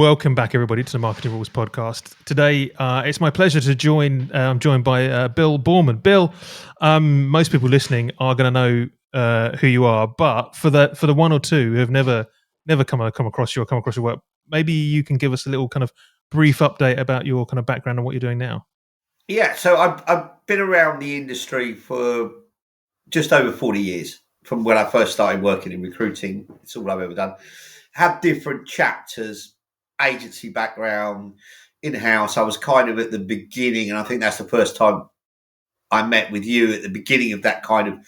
Welcome back, everybody, to the Marketing Rules podcast. Today, it's my pleasure to join. I'm joined by Bill Boorman. Bill, most people listening are going to know who you are, but for the one or two who have never come across you or come across your work, maybe you can give us a little kind of brief update about your kind of background and what you're doing now. Yeah, so I've been around the industry for just over 40 years from when I first started working in recruiting. It's all I've ever done. Had different chapters, agency background, in-house. I was kind of at the beginning, and I think that's the first time I met with you at the beginning of that kind of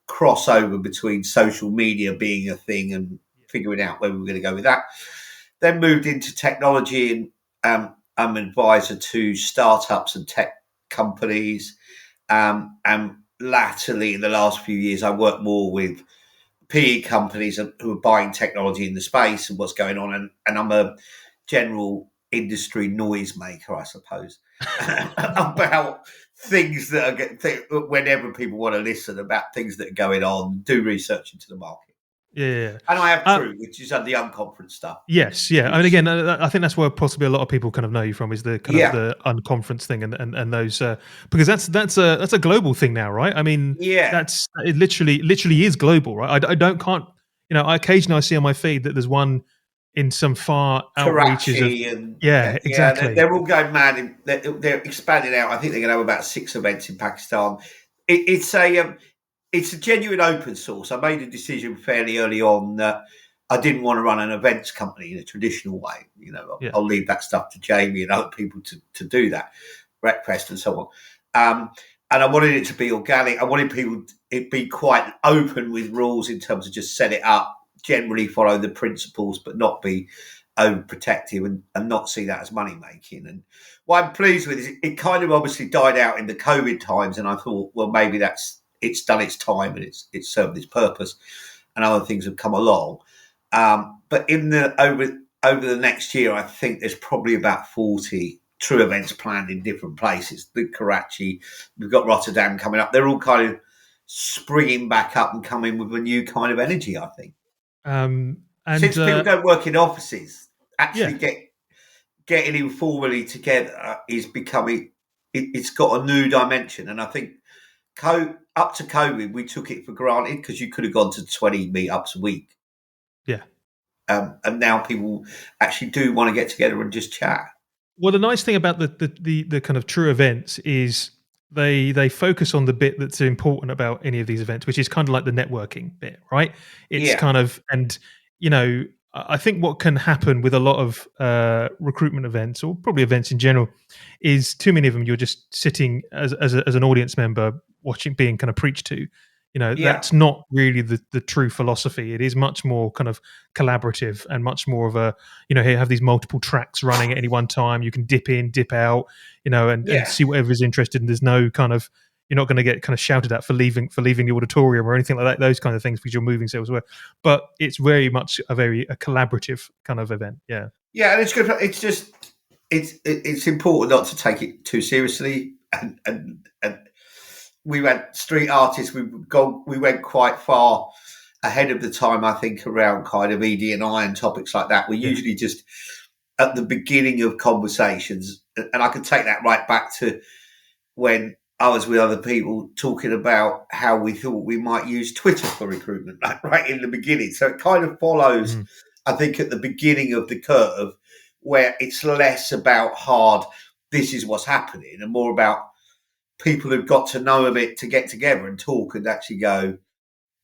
crossover between social media being a thing and figuring out where we were going to go with that. Then moved into technology, and I'm an advisor to startups and tech companies. And latterly, in the last few years, I work more with PE companies who are buying technology in the space and what's going on. And I'm a general industry noisemaker, I suppose, about things that are whenever people want to listen about things that are going on, do research into the market. Yeah. And I have True, which is the unconference stuff. Yes, yeah. I mean, again, I think that's where possibly a lot of people kind of know you from is the kind of the unconference thing and those because that's a global thing now, right? I mean, it literally is global, right? I occasionally I see on my feed that there's one in some far outreaches of exactly. They're all going mad. They're expanding out. I think they're going to have about 6 events in Pakistan. It's a genuine open source. I made a decision fairly early on that I didn't want to run an events company in a traditional way. I'll leave that stuff to Jamie and other people to do that, breakfast and so on. And I wanted it to be organic. I wanted people it be quite open with rules in terms of just set it up, generally follow the principles, but not be overprotective and not see that as money making. And what I'm pleased with is it kind of obviously died out in the COVID times, and I thought, well, maybe it's done its time and it's served its purpose, and other things have come along. But over the next year, I think there's probably about 40 true events planned in different places. The Karachi, we've got Rotterdam coming up. They're all kind of springing back up and coming with a new kind of energy, I think. Since people don't work in offices, actually getting informally together is becoming. It's got a new dimension, and I think up to COVID, we took it for granted because you could have gone to 20 meetups a week. Yeah. And now people actually do want to get together and just chat. Well, the nice thing about the kind of true events is they focus on the bit that's important about any of these events, which is kind of like the networking bit, right? It's kind of, and I think what can happen with a lot of recruitment events, or probably events in general, is too many of them you're just sitting as an audience member watching, being kind of preached to. That's not really the true philosophy. It is much more kind of collaborative and much more of a, here you have these multiple tracks running at any one time. You can dip in, dip out, and see whatever is interested. And there's no kind of, you're not going to get kind of shouted at for leaving the auditorium or anything like that, those kind of things, because you're moving elsewhere. But it's very much a collaborative kind of event. Yeah. Yeah. And it's good. It's just, it's important not to take it too seriously. And we went street artists. We went quite far ahead of the time, I think, around kind of ED&I and topics like that. We're usually just at the beginning of conversations, and I can take that right back to when I was with other people talking about how we thought we might use Twitter for recruitment, right in the beginning. So it kind of follows, I think, at the beginning of the curve, where it's less about this is what's happening, and more about people who've got to know a bit to get together and talk and actually go,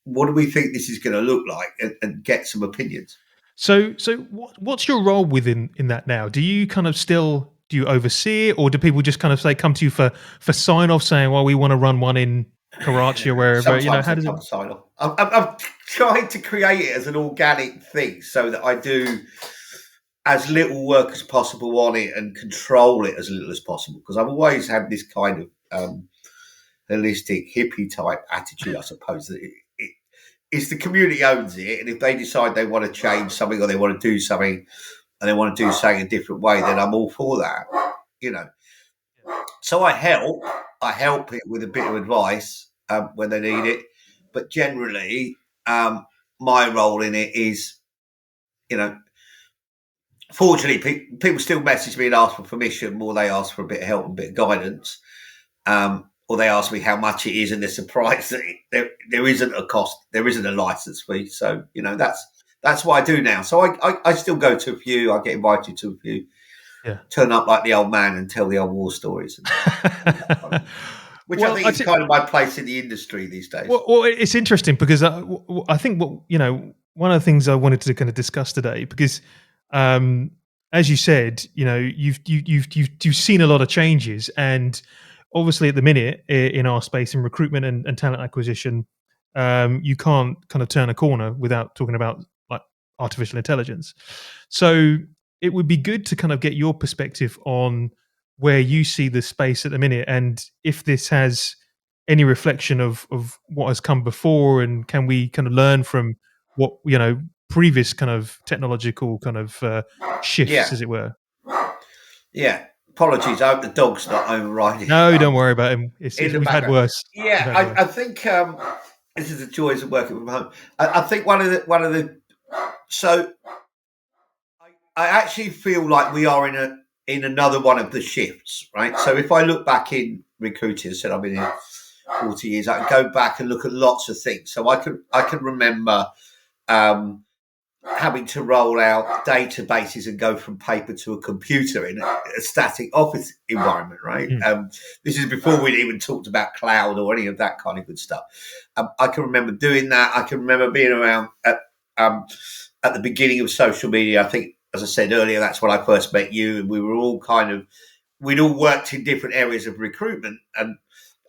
what do we think this is going to look like, and get some opinions. So what's your role within that now? Do you kind of do you oversee it, or do people just kind of come to you for sign off, saying, well, we want to run one in Karachi or wherever? Sometimes how does it sign off? I'm trying to create it as an organic thing so that I do as little work as possible on it and control it as little as possible, because I've always had this kind of holistic hippie type attitude, I suppose, that it's the community owns it, and if they decide they want to change something or they want to do something and they want to do something a different way, then I'm all for that, So I help it with a bit of advice when they need it, but generally my role in it is, fortunately, people still message me and ask for permission, or they ask for a bit of help and a bit of guidance, or they ask me how much it is, and they're surprised that there isn't a cost, there isn't a license fee. So that's what I do now. So I still go to a few. I get invited to a few. Yeah. Turn up like the old man and tell the old war stories, which I think is kind of my place in the industry these days. Well, it's interesting because I think one of the things I wanted to kind of discuss today, because as you said, you've seen a lot of changes, and obviously at the minute in our space in recruitment and talent acquisition, you can't kind of turn a corner without talking about like artificial intelligence. So it would be good to kind of get your perspective on where you see the space at the minute, and if this has any reflection of what has come before, and can we kind of learn from what previous kind of technological kind of shifts, as it were. Yeah. Apologies, I hope the dog's not overriding. No, don't worry about him. We've had worse. Yeah, I think this is the joys of working from home. I think one of the so I actually feel like we are in another one of the shifts, right? So if I look back in recruiting, said I've been here 40 years, I can go back and look at lots of things. So I can remember having to roll out databases and go from paper to a computer in a static office environment, right? This is before we'd even talked about cloud or any of that kind of good stuff. I can remember doing that. I can remember being around at the beginning of social media. I think, as I said earlier, that's when I first met you, and we were all we'd all worked in different areas of recruitment, and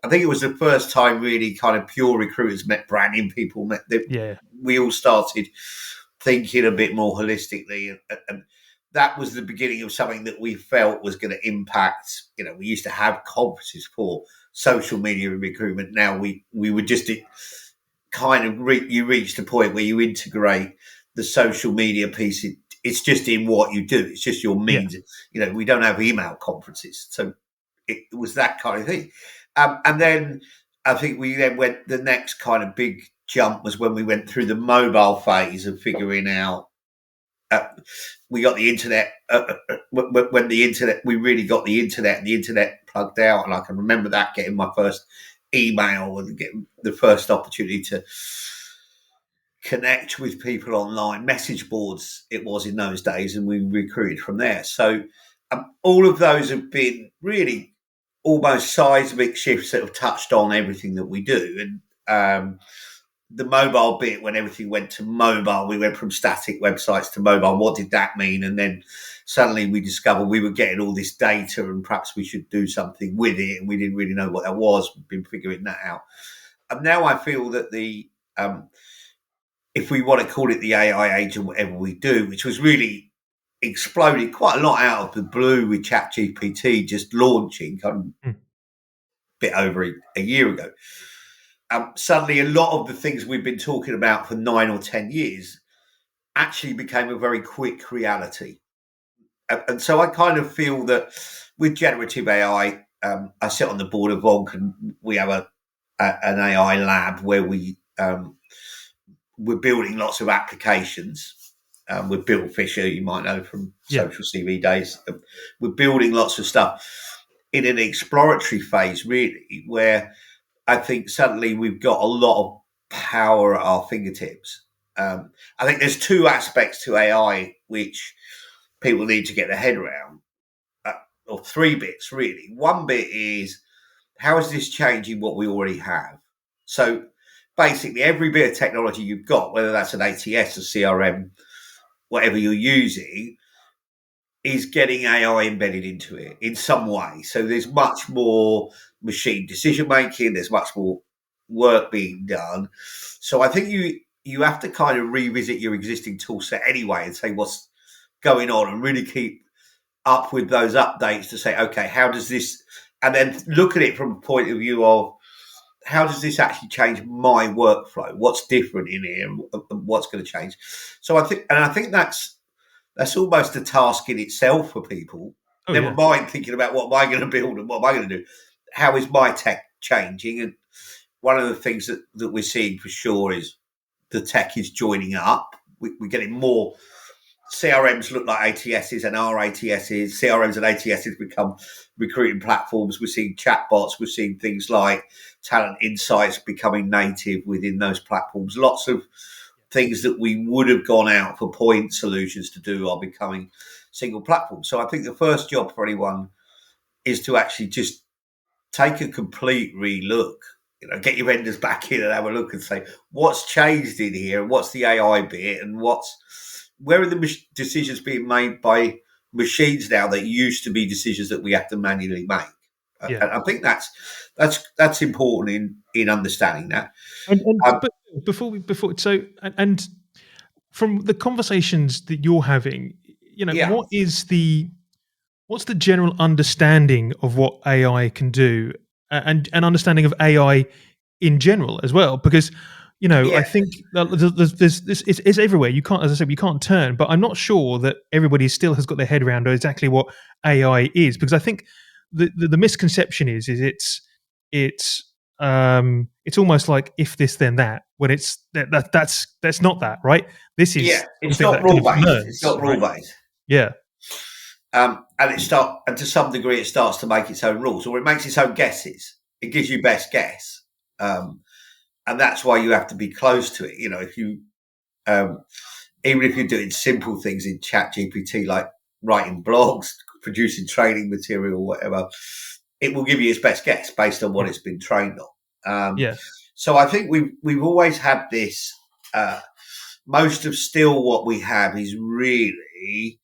I think it was the first time really kind of pure recruiters met branding people. We all started thinking a bit more holistically, and that was the beginning of something that we felt was going to impact. We used to have conferences for social media and recruitment. Now we would just kind of you reach the point where you integrate the social media piece. It's just in what you do. It's just your means. Yeah. We don't have email conferences, so it was that kind of thing. And then I think we then went, the next kind of big jump was when we went through the mobile phase of figuring out. We got the internet when we really got the internet, and the internet plugged out. And I can remember that, getting my first email and getting the first opportunity to connect with people online. Message boards it was in those days, and we recruited from there. So all of those have been really almost seismic shifts that have touched on everything that we do. And the mobile bit, when everything went to mobile, we went from static websites to mobile. What did that mean? And then suddenly we discovered we were getting all this data, and perhaps we should do something with it, and we didn't really know what that was. We've been figuring that out. And now I feel that if we want to call it the AI age and whatever we do, which was really exploded quite a lot out of the blue with ChatGPT just launching a bit over a year ago. Suddenly, a lot of the things we've been talking about for 9 or 10 years actually became a very quick reality. And so I kind of feel that with generative AI, I sit on the board of Vonk, and we have an AI lab where we're building lots of applications. With Bill Fisher, you might know from Social CV days. We're building lots of stuff in an exploratory phase, really, where I think suddenly we've got a lot of power at our fingertips. I think there's two aspects to AI which people need to get their head around, or three bits, really. One bit is, how is this changing what we already have? So basically, every bit of technology you've got, whether that's an ATS, a CRM, whatever you're using, is getting AI embedded into it in some way. So there's much more machine decision making. There's much more work being done. So I think you have to kind of revisit your existing tool set anyway and say what's going on, and really keep up with those updates to say, okay, how does this, and then look at it from a point of view of, how does this actually change my workflow? What's different in here, and what's going to change? So I think that's almost a task in itself for people. Never mind thinking about what am I going to build and what am I going to do. How is my tech changing? And one of the things that we're seeing for sure is the tech is joining up. We're getting more CRMs look like ATSs and are ATSs. CRMs and ATSs become recruiting platforms. We're seeing chatbots. We're seeing things like talent insights becoming native within those platforms. Lots of things that we would have gone out for point solutions to do are becoming single platforms. So I think the first job for anyone is to actually just take a complete relook. Get your vendors back in and have a look and say, what's changed in here, and what's the AI bit, and where are the decisions being made by machines now that used to be decisions that we have to manually make. Yeah. And I think that's important in understanding that. But before and from the conversations that you're having, what's the general understanding of what AI can do, and understanding of AI in general as well? Because I think there's this, it's everywhere. You can't, as I said, you can't turn. But I'm not sure that everybody still has got their head around exactly what AI is, because I think the misconception is it's almost like if this then that, when that's not that, right? This is it's something not that kind of rule based. learns, It's not rule right? based. Yeah. And to some degree it starts to make its own rules, or it makes its own guesses. It gives you best guess. And that's why you have to be close to it. If you, even if you're doing simple things in ChatGPT, like writing blogs, producing training material, whatever, it will give you its best guess based on what it's been trained on. So I think we've always had this. Most of still what we have is really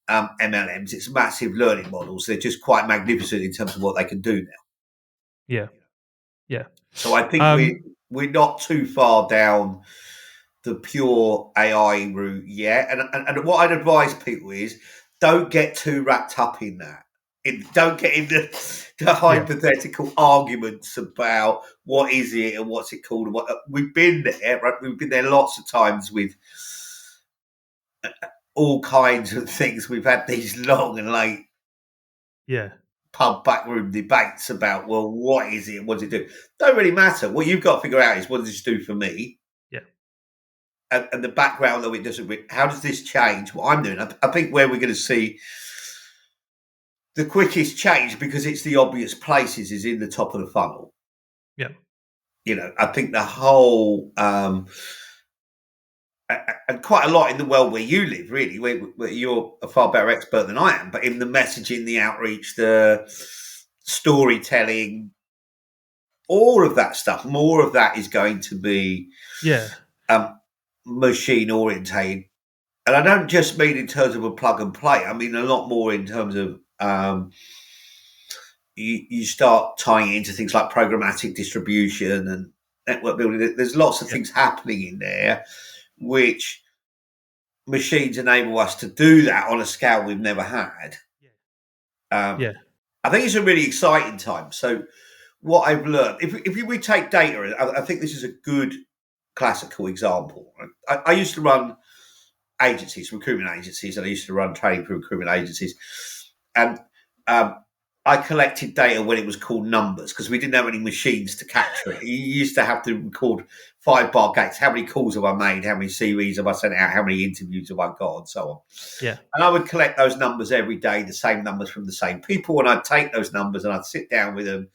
MLMs. It's massive learning models. They're just quite magnificent in terms of what they can do now. Yeah. So I think we're not too far down the pure AI route yet. And what I'd advise people is don't get too wrapped up in that. Don't get into the hypothetical arguments about what is it and what's it called. We've been there, right? We've been there lots of times with all kinds of things. We've had these long and late pub backroom debates about, well, what is it and what does it do? Don't really matter. What you've got to figure out is, what does this do for me? And the background of it doesn't. How does this change what I'm doing? I think where we're going to see the quickest change, because it's the obvious places, is in the top of the funnel. I think the whole and quite a lot in the world where you live, really, where you're a far better expert than I am, but in the messaging, the outreach, the storytelling, all of that stuff, more of that is going to be machine orientated. And I don't just mean in terms of a plug and play. I mean a lot more in terms of you start tying it into things like programmatic distribution and network building. There's lots of things happening in there, which machines enable us to do that on a scale we've never had. I think it's a really exciting time. So what I've learned, if we take data, I think this is a good classical example. I used to run agencies, recruitment agencies, and I used to run training for recruitment agencies. And I collected data when it was called numbers, because we didn't have any machines to capture it. You used to have to record 5-bar gates. How many calls have I made? How many CVs have I sent out? How many interviews have I got? And so on. And I would collect those numbers every day, the same numbers from the same people. And I'd take those numbers and I'd sit down with them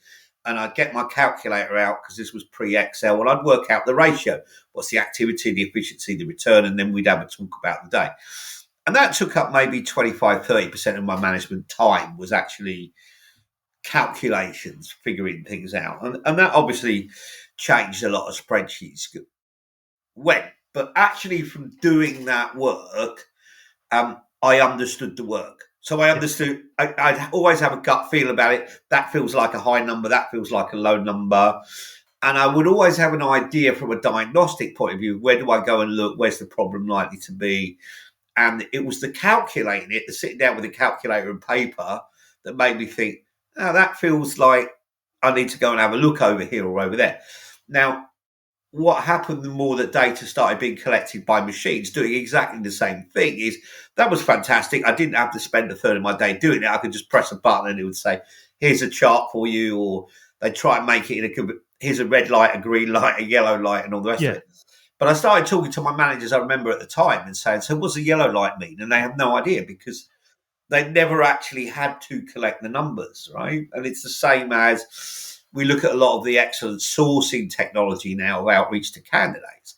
and I'd get my calculator out, because this was pre-Excel, and I'd work out the ratio. What's the activity, the efficiency, the return, and then we'd have a talk about the day. And that took up maybe 25, 30% of my management time, was actually calculations, figuring things out. And that obviously changed a lot of spreadsheets. But actually from doing that work, I understood the work. So I understood, I'd always have a gut feel about it. That feels like a high number. That feels like a low number. And I would always have an idea from a diagnostic point of view. Where do I go and look? Where's the problem likely to be? And it was the calculating it, the sitting down with a calculator and paper, that made me think, oh, that feels like I need to go and have a look over here or over there. Now, what happened the more that data started being collected by machines doing exactly the same thing is, that was fantastic. I didn't have to spend a third of my day doing it. I could just press a button and it would say, here's a chart for you, or they try and make it in here's a red light, a green light, a yellow light, and all the rest of it. But I started talking to my managers, I remember at the time, and saying, so what's the yellow light mean? And they have no idea because they never actually had to collect the numbers, right? And it's the same as we look at a lot of the excellent sourcing technology now of outreach to candidates.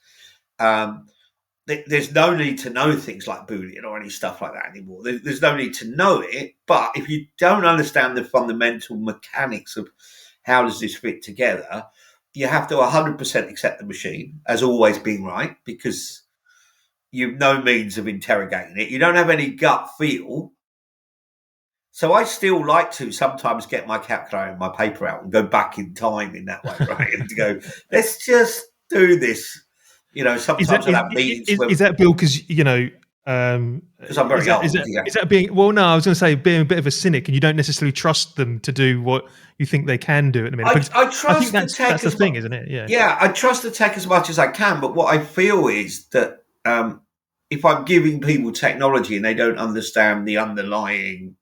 There's no need to know things like Boolean or any stuff like that anymore. There's no need to know it. But if you don't understand the fundamental mechanics of how does this fit together, you have to 100% accept the machine as always being right, because you've no means of interrogating it. You don't have any gut feel. So I still like to sometimes get my calculator and my paper out and go back in time in that way, right? And to go, let's just do this. Sometimes I'll have meetings is that Bill? Because because I'm very old. Is that being? Well, no, I was going to say being a bit of a cynic, and you don't necessarily trust them to do what you think they can do at the minute. I trust think that's the thing, isn't it? Yeah, I trust the tech as much as I can. But what I feel is that if I'm giving people technology and they don't understand the underlying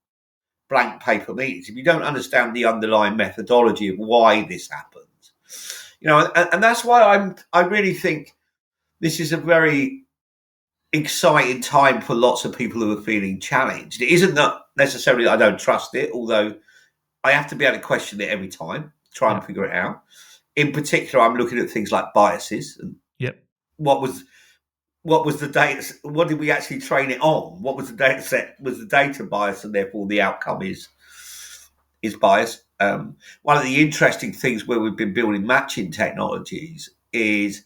blank paper means, if you don't understand the underlying methodology of why this happens, and that's why I really think this is a very exciting time for lots of people who are feeling challenged. It isn't that necessarily I don't trust it, although I have to be able to question it every time, try and figure it out. In particular, I'm looking at things like biases and what was the data? What did we actually train it on? What was the data set? Was the data bias, and therefore the outcome is biased? One of the interesting things where we've been building matching technologies is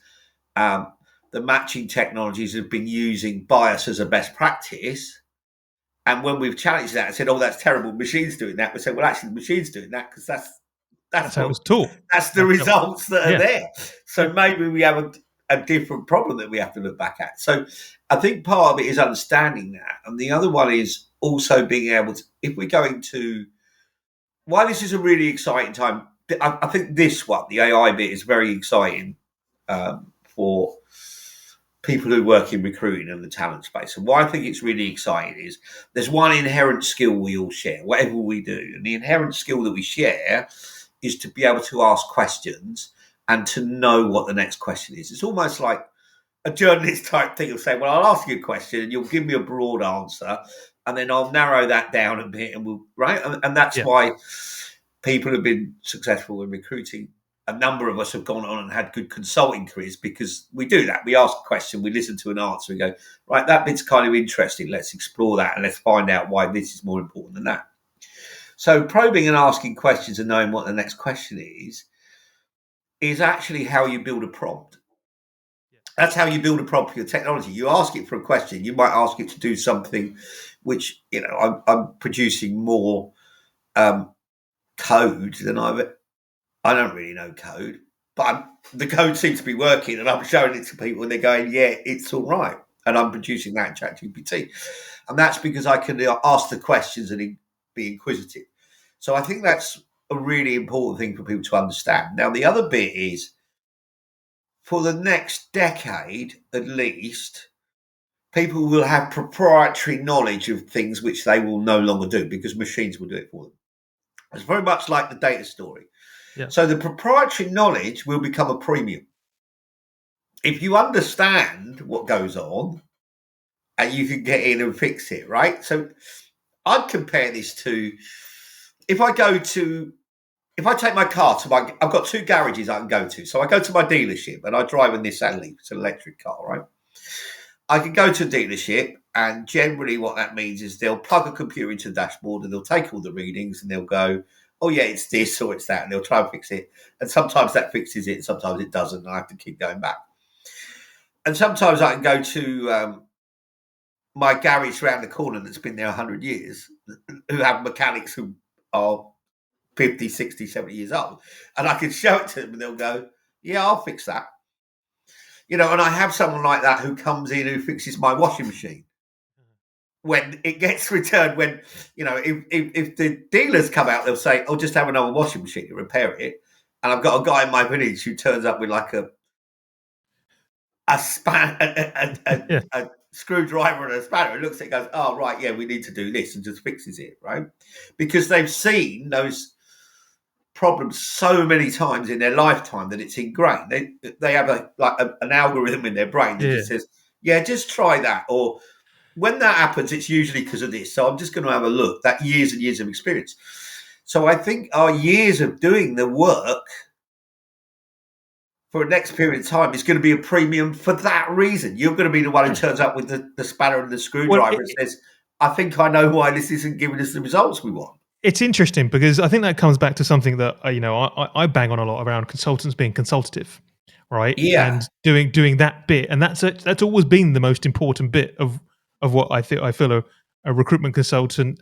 the matching technologies have been using bias as a best practice. And when we've challenged that and said, "Oh, that's terrible, machines doing that," we said, "Well, actually, the machine's doing that because that's how it was taught. That's the results that are there." So maybe we have a different problem that we have to look back at. So I think part of it is understanding that. And the other one is also being able to, if we're going to, why this is a really exciting time, I think this one, the AI bit, is very exciting for people who work in recruiting and the talent space. And why I think it's really exciting is there's one inherent skill we all share, whatever we do. And the inherent skill that we share is to be able to ask questions and to know what the next question is. It's almost like a journalist type thing of saying, well, I'll ask you a question and you'll give me a broad answer and then I'll narrow that down a bit and we'll, right? And that's why people have been successful in recruiting. A number of us have gone on and had good consulting careers because we do that. We ask a question, we listen to an answer, we go, right, that bit's kind of interesting. Let's explore that and let's find out why this is more important than that. So probing and asking questions and knowing what the next question is actually how you build a prompt. That's how you build a prompt for your technology. You ask it for a question. You might ask it to do something which, I'm producing more code than I don't really know code, but the code seems to be working and I'm showing it to people and they're going, yeah, it's all right. And I'm producing that in ChatGPT. And that's because I can ask the questions and be inquisitive. So I think that's a really important thing for people to understand. Now, the other bit is for the next decade, at least, people will have proprietary knowledge of things which they will no longer do because machines will do it for them. It's very much like the data story. Yeah. So the proprietary knowledge will become a premium. If you understand what goes on and you can get in and fix it, right? So I'd compare this to if I take my car to I've got two garages I can go to. So I go to my dealership and I drive a Nissan Leaf. It's an electric car, right? I can go to a dealership and generally what that means is they'll plug a computer into the dashboard and they'll take all the readings and they'll go, oh, yeah, it's this or it's that. And they'll try and fix it. And sometimes that fixes it and sometimes it doesn't. And I have to keep going back. And sometimes I can go to my garage around the corner that's been there 100 years who have mechanics who are 50, 60, 70 years old. And I can show it to them and they'll go, yeah, I'll fix that. And I have someone like that who comes in who fixes my washing machine. When it gets returned, when, if the dealers come out, they'll say, oh, just have another washing machine to repair it. And I've got a guy in my village who turns up with like a screwdriver and a spanner and looks at it and goes, oh, right, yeah, we need to do this and just fixes it, right? Because they've seen those problems so many times in their lifetime that it's ingrained. They have an algorithm in their brain that just says, yeah, just try that. Or when that happens, it's usually because of this. So I'm just going to have a look. That years and years of experience. So I think our years of doing the work for the next period of time is going to be a premium for that reason. You're going to be the one who turns up with the spanner and the screwdriver and says, I think I know why this isn't giving us the results we want. It's interesting because I think that comes back to something that I bang on a lot around consultants being consultative, right? Yeah. And doing that bit, and that's always been the most important bit of what I feel a recruitment consultant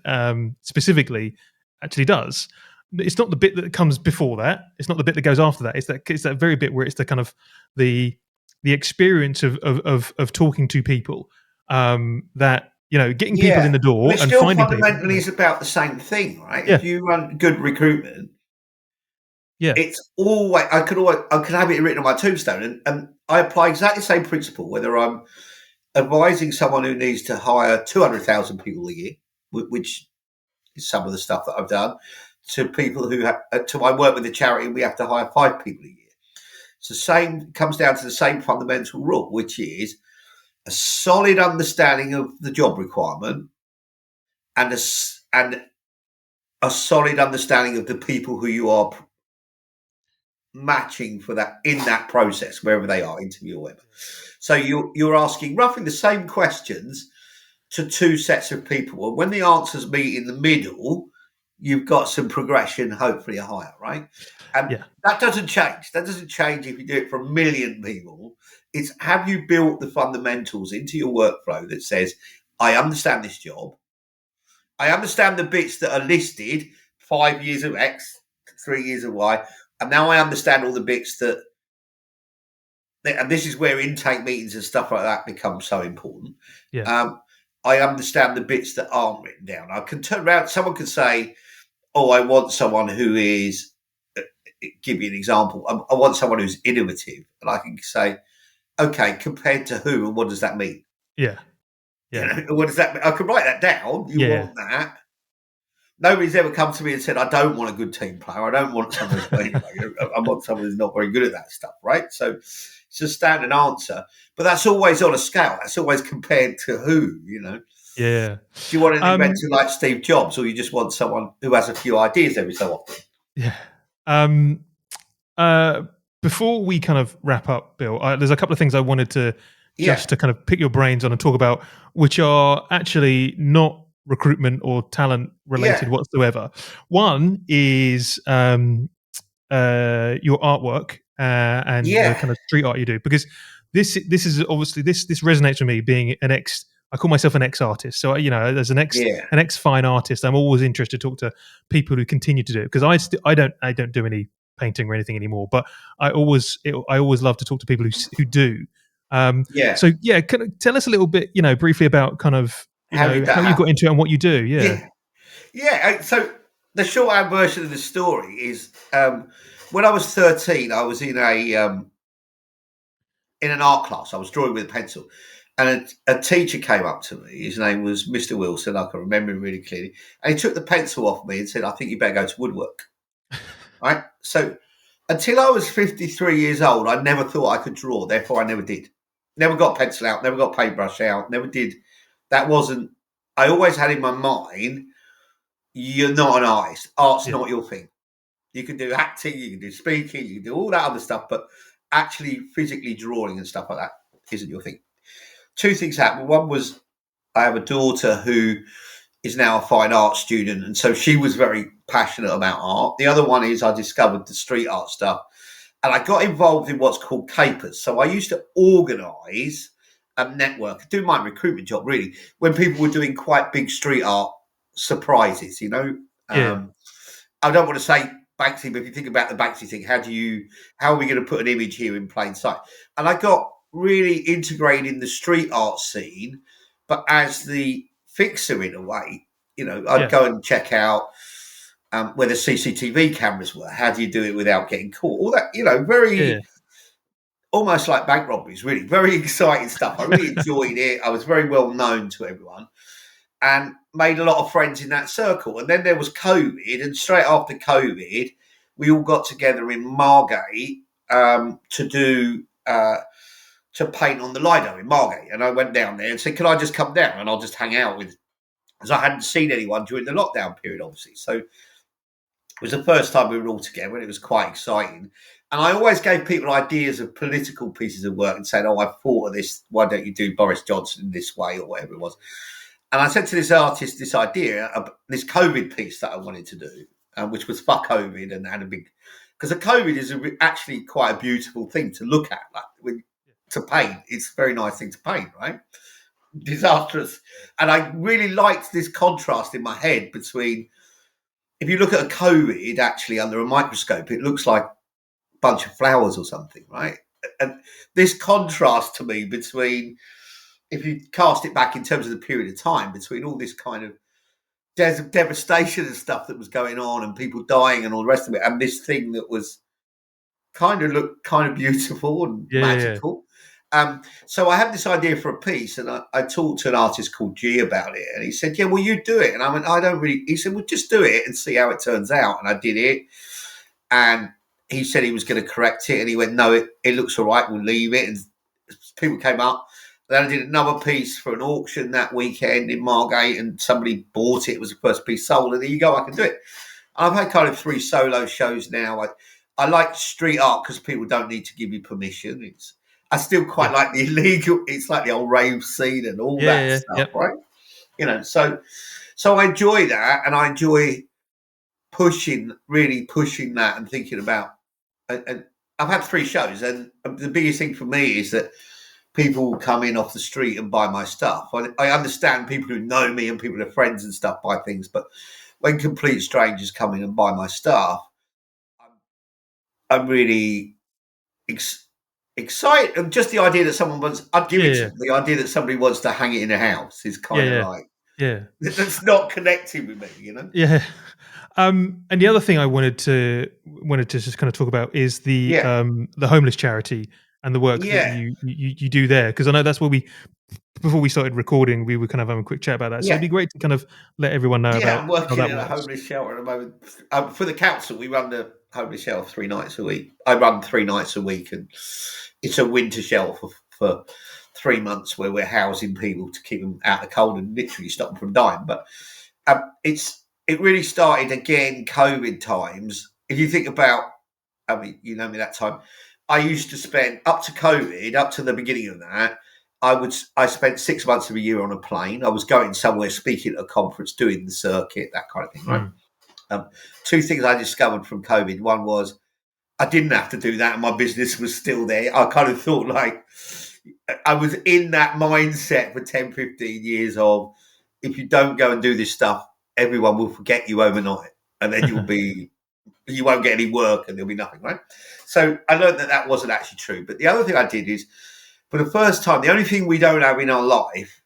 specifically actually does. It's not the bit that comes before that. It's not the bit that goes after that. It's that very bit where it's the kind of the experience of talking to people that. Getting people in the door and still finding fundamentally people. is about the same thing, right? Yeah. If you run good recruitment, yeah, it's always I could have it written on my tombstone, and I apply exactly the same principle whether I'm advising someone who needs to hire 200,000 people a year, which is some of the stuff that I've done, to people who I work with a charity and we have to hire 5 people a year. It's the same, comes down to the same fundamental rule, which is a solid understanding of the job requirement and a solid understanding of the people who you are matching for that in that process, wherever they are, interview or whatever. So you're asking roughly the same questions to 2 sets of people, and when the answers meet in the middle, you've got some progression, hopefully a higher, right? And that doesn't change. That doesn't change if you do it for 1 million people. It's, have you built the fundamentals into your workflow that says, I understand this job. I understand the bits that are listed, 5 years of X, 3 years of Y, and now I understand all the bits that, and this is where intake meetings and stuff like that become so important. I understand the bits that aren't written down. I can turn around, someone could say, oh, I want someone who is, give you an example, I want someone who's innovative. And I can say, okay, compared to who and what does that mean? Yeah. What does that mean? I can write that down. You want that. Nobody's ever come to me and said, I don't want a good team player. I don't want someone who's I want someone who's not very good at that stuff, right? So it's a standard answer. But that's always on a scale. That's always compared to who, Yeah. Do you want an inventor like Steve Jobs, or you just want someone who has a few ideas every so often? Yeah. Before we kind of wrap up, Bill, there's a couple of things I wanted to just to kind of pick your brains on and talk about, which are actually not recruitment or talent related whatsoever. One is your artwork and the kind of street art you do, because this is obviously this resonates with me, being an ex. I call myself an ex-artist, so as an ex-fine artist, I'm always interested to talk to people who continue to do it, because I don't do any painting or anything anymore, but I always love to talk to people who do. So tell us a little bit, briefly about kind of how you got into it and what you do. So the shorthand version of the story is, when I was 13, I was in an art class. I was drawing with a pencil, and a teacher came up to me. His name was Mr. Wilson. I can remember him really clearly. And he took the pencil off me and said, I think you better go to woodwork. Right? So until I was 53 years old, I never thought I could draw. Therefore, I never did. Never got pencil out, never got paintbrush out, never did. That wasn't, I always had in my mind, you're not an artist. Art's not your thing. You can do acting, you can do speaking, you can do all that other stuff, but actually physically drawing and stuff like that isn't your thing. 2 things happened. One was, I have a daughter who is now a fine art student, and so she was very passionate about art. The other one is, I discovered the street art stuff, and I got involved in what's called capers. So I used to organise a network, do my recruitment job really, when people were doing quite big street art surprises, I don't want to say Banksy, but if you think about the Banksy thing, how are we going to put an image here in plain sight? And I got really integrated in the street art scene, but as the fixer in a way, I'd go and check out where the CCTV cameras were. How do you do it without getting caught? All that, very almost like bank robberies, really. Very exciting stuff. I really enjoyed it. I was very well known to everyone and made a lot of friends in that circle. And then there was COVID, and straight after COVID, we all got together in Margate to do to paint on the Lido in Margate, and I went down there and said, "Can I just come down and I'll just hang out with?" Because I hadn't seen anyone during the lockdown period, obviously. So it was the first time we were all together, and it was quite exciting. And I always gave people ideas of political pieces of work and said, "Oh, I thought of this. Why don't you do Boris Johnson in this way or whatever it was?" And I said to this artist this idea of this COVID piece that I wanted to do, which was fuck COVID and had a big, because the COVID is actually quite a beautiful thing to look at, like to paint. It's a very nice thing to paint, right? Disastrous. And I really liked this contrast in my head between, if you look at a COVID actually under a microscope, it looks like a bunch of flowers or something, right? And this contrast to me between, if you cast it back in terms of the period of time, between all this kind of devastation and stuff that was going on and people dying and all the rest of it, and this thing that was looked kind of beautiful and magical. So I had this idea for a piece, and I talked to an artist called G about it, and he said, "Yeah, well, you do it." And I went, "I don't really." He said, "Well, just do it and see how it turns out." And I did it, and he said he was going to correct it, and he went, "No, it looks all right. We'll leave it." And people came up. Then I did another piece for an auction that weekend in Margate, and somebody bought it. It was the first piece sold, and there you go. I can do it. I've had kind of 3 solo shows now. I like street art because people don't need to give you permission. I still quite like the illegal. It's like the old rave scene and all that stuff, right? You know, so I enjoy that, and I enjoy really pushing that and thinking about. And I've had 3 shows, and the biggest thing for me is that people will come in off the street and buy my stuff. I understand people who know me and people who are friends and stuff buy things, but when complete strangers come in and buy my stuff, I'm really excited. And just the idea that someone wants, I'd give it to them. The idea that somebody wants to hang it in a house is kind of like, that's not connecting with me, you know? Yeah. And the other thing I wanted to just kind of talk about is the homeless charity and the work that you do there, because I know that's what before we started recording, we were kind of having a quick chat about that. So it'd be great to kind of let everyone know about I'm working how that in a works. homeless shelter at the moment. For the council, we run the homeless shelter 3 nights a week. I run 3 nights a week, and it's a winter shelter for 3 months where we're housing people to keep them out of the cold and literally stop them from dying. But it really started again COVID times. If you think about, I mean, you know me that time, I used to spend up to COVID, up to the beginning of that, I spent 6 months of a year on a plane. I was going somewhere, speaking at a conference, doing the circuit, that kind of thing, right? 2 things I discovered from COVID. One was I didn't have to do that, and my business was still there. I kind of thought like I was in that mindset for 10, 15 years of, if you don't go and do this stuff, everyone will forget you overnight, and then you won't get any work and there'll be nothing, right? So I learned that wasn't actually true. But the other thing I did is, for the first time, the only thing we don't have in our life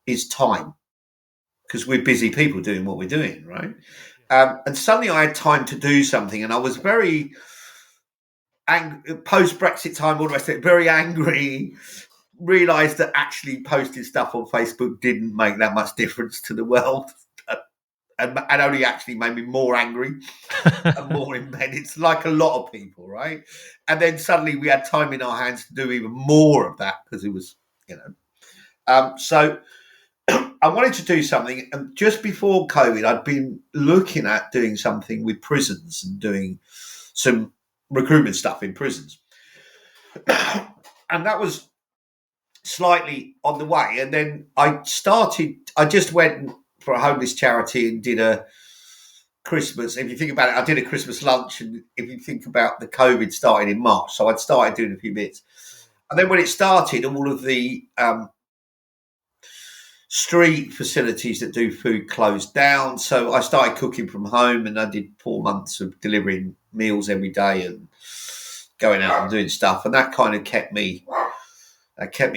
is time, because we're busy people doing what we're doing, right? And suddenly I had time to do something, and I was very post-Brexit time, all the rest of it, very angry, realised that actually posting stuff on Facebook didn't make that much difference to the world. And only actually made me more angry and more in bed. It's like a lot of people, right? And then suddenly we had time in our hands to do even more of that, because it was, so I wanted to do something. And just before COVID, I'd been looking at doing something with prisons and doing some recruitment stuff in prisons. And that was slightly on the way. And then I just went for a homeless charity and did a Christmas. If you think about it, I did a Christmas lunch, and if you think about the COVID starting in March, so I'd started doing a few bits. And then when it started, all of the street facilities that do food closed down. So I started cooking from home, and I did 4 months of delivering meals every day and going out and doing stuff. And that kind of kept me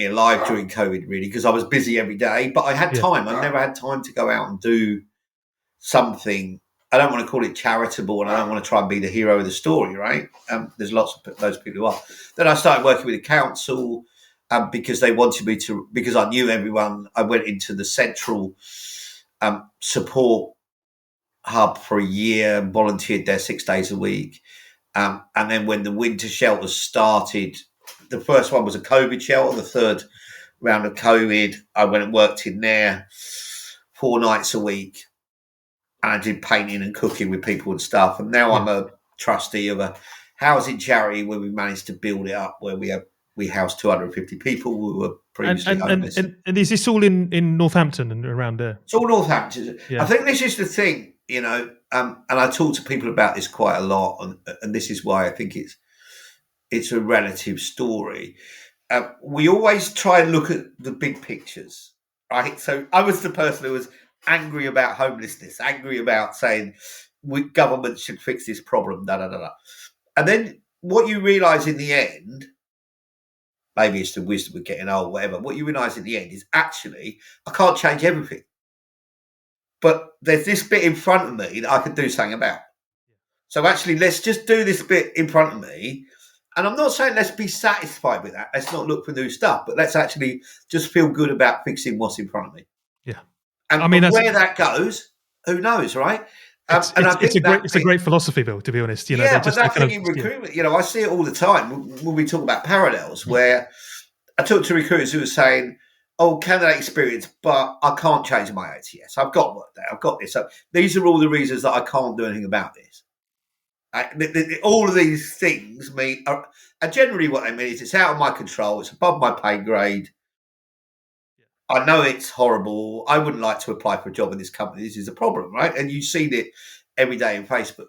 alive during COVID, really, because I was busy every day, but I had time. I never had time to go out and do something. I don't want to call it charitable, and I don't want to try and be the hero of the story, right? There's lots of those people who are. Then I started working with the council because they wanted me to, because I knew everyone. I went into the central support hub for a year and volunteered there 6 days a week. And then when the winter shelters started, the first one was a COVID shelter, the third round of COVID, I went and worked in there 4 nights a week. And I did painting and cooking with people and stuff. And now I'm a trustee of a housing charity where we managed to build it up, where we housed 250 people who were previously homeless. And is this all in Northampton and around there? It's all Northampton. I think this is the thing, and I talk to people about this quite a lot, and this is why I think it's a relative story. We always try and look at the big pictures, right? So I was the person who was angry about homelessness, angry about saying government should fix this problem, And then what you realise in the end, maybe it's the wisdom of getting old, whatever, what you realise in the end is actually I can't change everything. But there's this bit in front of me that I can do something about. So actually, let's just do this bit in front of me. And I'm not saying let's be satisfied with that. Let's not look for new stuff, but let's actually just feel good about fixing what's in front of me. Yeah. And I mean, where that goes, who knows, right? It's a great philosophy, Bill, to be honest. But that thing in recruitment, I see it all the time when we talk about parallels, where I talk to recruiters who are saying, oh, candidate experience, but I can't change my ATS. I've got work there. I've got this. So these are all the reasons that I can't do anything about this. All of these things mean, and generally what they mean is it's out of my control. It's above my pay grade. I know it's horrible. I wouldn't like to apply for a job in this company. This is a problem, right? And you've seen it every day on Facebook.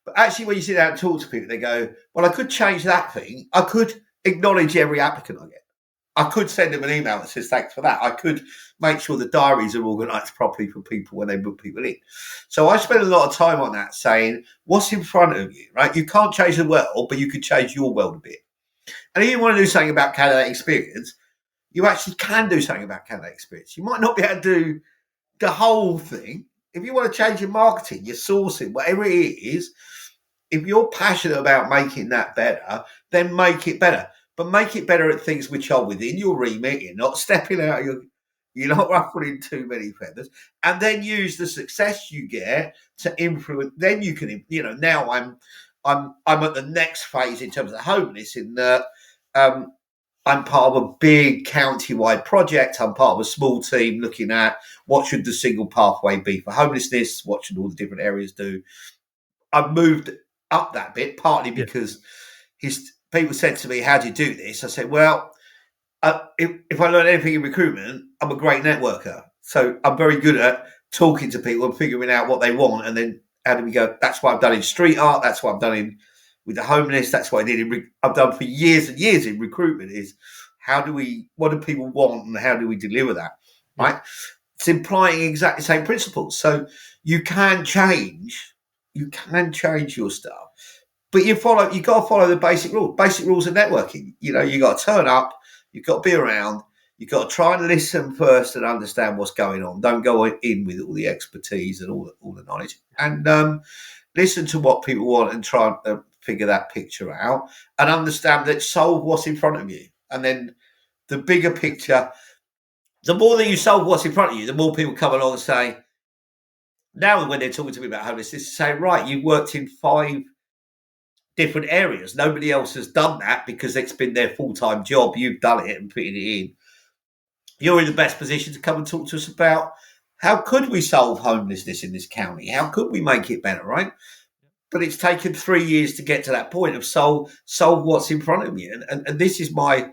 But actually, when you sit down and talk to people, they go, well, I could change that thing. I could acknowledge every applicant I get. I could send them an email that says thanks for that. I could make sure the diaries are organised properly for people when they book people in. So I spend a lot of time on that saying, what's in front of you, right? You can't change the world, but you can change your world a bit. And if you want to do something about candidate experience, you actually can do something about candidate experience. You might not be able to do the whole thing. If you want to change your marketing, your sourcing, whatever it is, if you're passionate about making that better, then make it better. But make it better at things which are within your remit. You're not stepping out of you're not ruffling too many feathers. And then use the success you get to influence. Then you can, now I'm at the next phase in terms of homeless in that I'm part of a big county-wide project. I'm part of a small team looking at what should the single pathway be for homelessness, what should all the different areas do. I've moved up that bit, partly because people said to me, how do you do this? I said, well, if I learn anything in recruitment, I'm a great networker. So I'm very good at talking to people and figuring out what they want. And then how do we go? That's what I've done in street art. That's what I've done with the homeless. That's what I did I've done for years and years in recruitment is what do people want and how do we deliver that? Right. It's implying exactly the same principles. So you can change your stuff, but you've got to follow the basic rules of networking. You got to turn up, you've got to be around, you've got to try and listen first and understand what's going on. Don't go in with all the expertise and all the knowledge, and listen to what people want and try and figure that picture out and understand that solve what's in front of you. And then the bigger picture, the more that you solve what's in front of you, the more people come along and say, now when they're talking to me about homelessness, say, right, you've worked in 5 different areas. Nobody else has done that because it's been their full-time job. You've done it and put it in. You're in the best position to come and talk to us about how could we solve homelessness in this county? How could we make it better, right? But it's taken 3 years to get to that point of solve what's in front of you. And this is my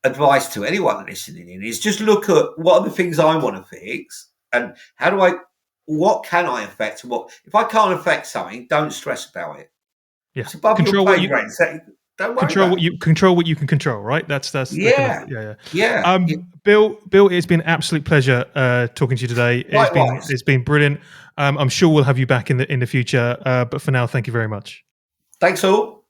advice to anyone listening in is just look at what are the things I want to fix and what can I affect? And if I can't affect something, don't stress about it. Yeah. It's above your pay grade. Don't worry control what you can control, right? That's yeah. Bill, it's been an absolute pleasure talking to you today. It's been brilliant. I'm sure we'll have you back in the future. But for now, thank you very much. Thanks all.